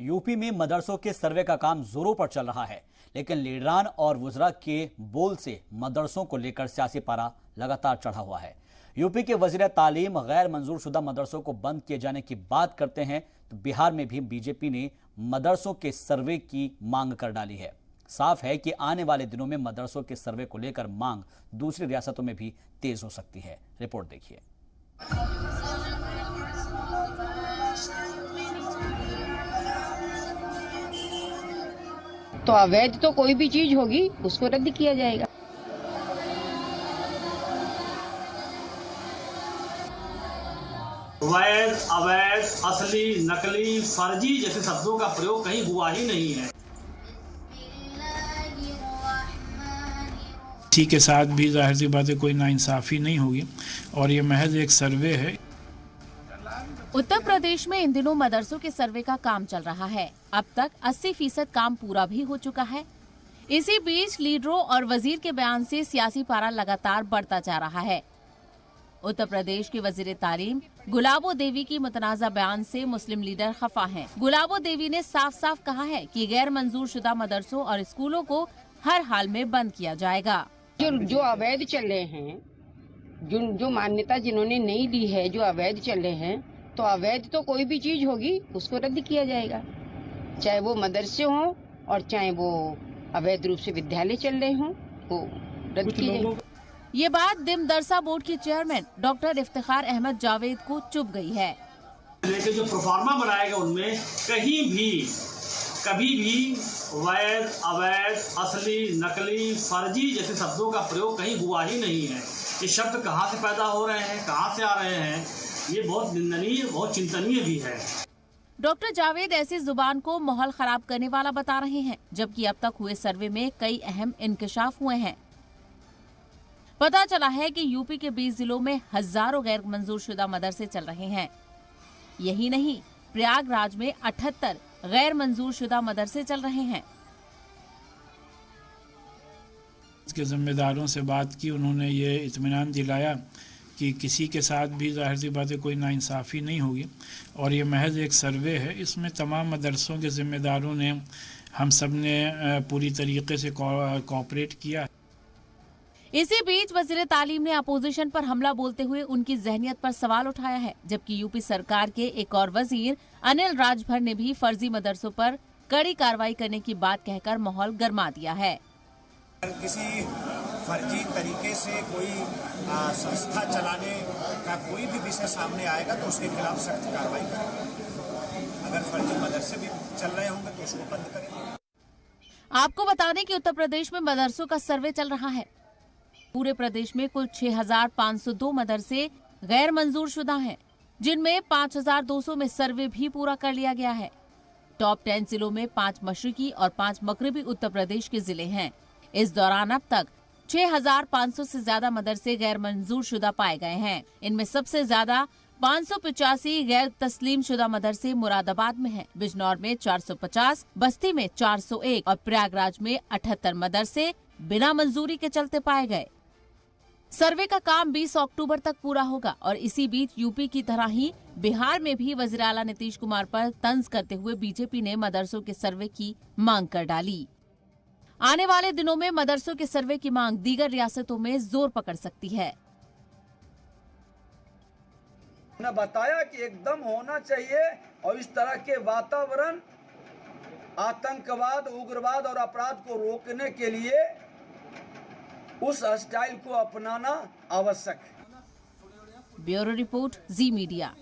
UP में मदरसों के सर्वे का काम जोरों पर चल रहा है, लेकिन लीडरान और वुज़रा के बोल से मदरसों को लेकर सियासी पारा लगातार चढ़ा हुआ है। यूपी के वजीर तालीम गैर मंजूर शुदा मदरसों को बंद किए जाने की बात करते हैं तो बिहार में भी बीजेपी ने मदरसों के सर्वे की मांग कर डाली है। साफ है कि आने वाले दिनों में मदरसों के सर्वे को लेकर मांग दूसरी रियासतों में भी तेज हो सकती है। रिपोर्ट देखिए। तो अवैध तो कोई भी चीज होगी उसको रद्द किया जाएगा। वैध, अवैध, असली, नकली, फर्जी जैसे शब्दों का प्रयोग कहीं हुआ ही नहीं है। इसी के साथ भी जाहिर सी बात है कोई नाइंसाफी नहीं होगी और ये महज एक सर्वे है। उत्तर प्रदेश में इन दिनों मदरसों के सर्वे का काम चल रहा है। अब तक 80% काम पूरा भी हो चुका है। इसी बीच लीडरों और वजीर के बयान से सियासी पारा लगातार बढ़ता जा रहा है। उत्तर प्रदेश के वजीर तालीम गुलाबो देवी की मुतनाज़ा बयान से मुस्लिम लीडर खफा हैं। गुलाबो देवी ने साफ साफ कहा है कि गैर मंजूर शुदा मदरसों और स्कूलों को हर हाल में बंद किया जाएगा। जो अवैध चल रहे हैं, जो मान्यता जिन्होंने नहीं ली है, जो अवैध चल रहे हैं, तो अवैध तो कोई भी चीज होगी उसको रद्द किया जाएगा, चाहे वो मदरसे हों और चाहे वो अवैध रूप से विद्यालय चल रहे हों, वो रद्द किए जाएंगे। ये बात दिमदरसा बोर्ड के चेयरमैन डॉक्टर इफ्तिखार अहमद जावेद को चुभ गई है। लेकिन जो प्रोफार्मा बनाएगा उनमें कहीं भी कभी भी वैध, अवैध, असली, नकली, फर्जी जैसे शब्दों का प्रयोग कहीं हुआ ही नहीं है। ये शब्द कहाँ से पैदा हो रहे हैं, कहाँ से आ रहे हैं, ये बहुत निंदनीय, बहुत चिंतनीय भी है। डॉक्टर जावेद ऐसी जुबान को माहौल खराब करने वाला बता रहे हैं, जबकि अब तक हुए सर्वे में कई अहम इंकशाफ हुए हैं। पता चला है कि यूपी के 20 जिलों में हजारों गैर मंजूर शुदा मदरसे चल रहे हैं। यही नहीं, प्रयागराज में 78 गैर मंजूर शुदा मदरसे चल रहे हैं। इसके जिम्मेदारों से बात की, उन्होंने ये इत्मीनान दिलाया कि किसी के साथ भी जाहिर सी बात है कोई नाइंसाफी नहीं होगी और ये महज एक सर्वे है। इसमें तमाम मदरसों के जिम्मेदारों ने, हम सब ने पूरी तरीके से कोऑपरेट किया। इसी बीच वजीर तालीम ने अपोजिशन पर हमला बोलते हुए उनकी जहनियत पर सवाल उठाया है, जबकि यूपी सरकार के एक और वजीर अनिल राजभर ने भी फर्जी मदरसों पर कड़ी कार्रवाई करने की बात कहकर माहौल गर्मा दिया है। किसी फर्जी तरीके से कोई संस्था चलाने का कोई भी विषय सामने आएगा तो उसके खिलाफ सख्त कार्रवाई करेंगे। अगर फर्जी मदरसे भी चल रहे होंगे तो उसको बंद करेंगे। आपको बता दें कि उत्तर प्रदेश में मदरसों का सर्वे चल रहा है। पूरे प्रदेश में कुल 6502 मदरसे गैर मंजूर शुदा हैं, जिनमें 5200 में सर्वे भी पूरा कर लिया गया है। टॉप 10 जिलों में 5 मशरिकी और 5 मगरिबी उत्तर प्रदेश के जिले हैं। इस दौरान अब तक 6500 से ज्यादा मदरसे गैर मंजूर शुदा पाए गए हैं। इनमें सबसे ज्यादा 585 गैर तस्लीम शुदा मदरसे मुरादाबाद में हैं, बिजनौर में 450, बस्ती में 401 और प्रयागराज में 78 मदरसे बिना मंजूरी के चलते पाए गए। सर्वे का काम 20 अक्टूबर तक पूरा होगा और इसी बीच यूपी की तरह ही बिहार में भी वज़ीर आला नीतीश कुमार पर तंज करते हुए बीजेपी ने मदरसों के सर्वे की मांग कर डाली। आने वाले दिनों में मदरसों के सर्वे की मांग दीगर रियासतों में जोर पकड़ सकती है। उन्होंने बताया कि एकदम होना चाहिए और इस तरह के वातावरण आतंकवाद, उग्रवाद और अपराध को रोकने के लिए उस स्टाइल को अपनाना आवश्यक है। ब्यूरो रिपोर्ट, जी मीडिया।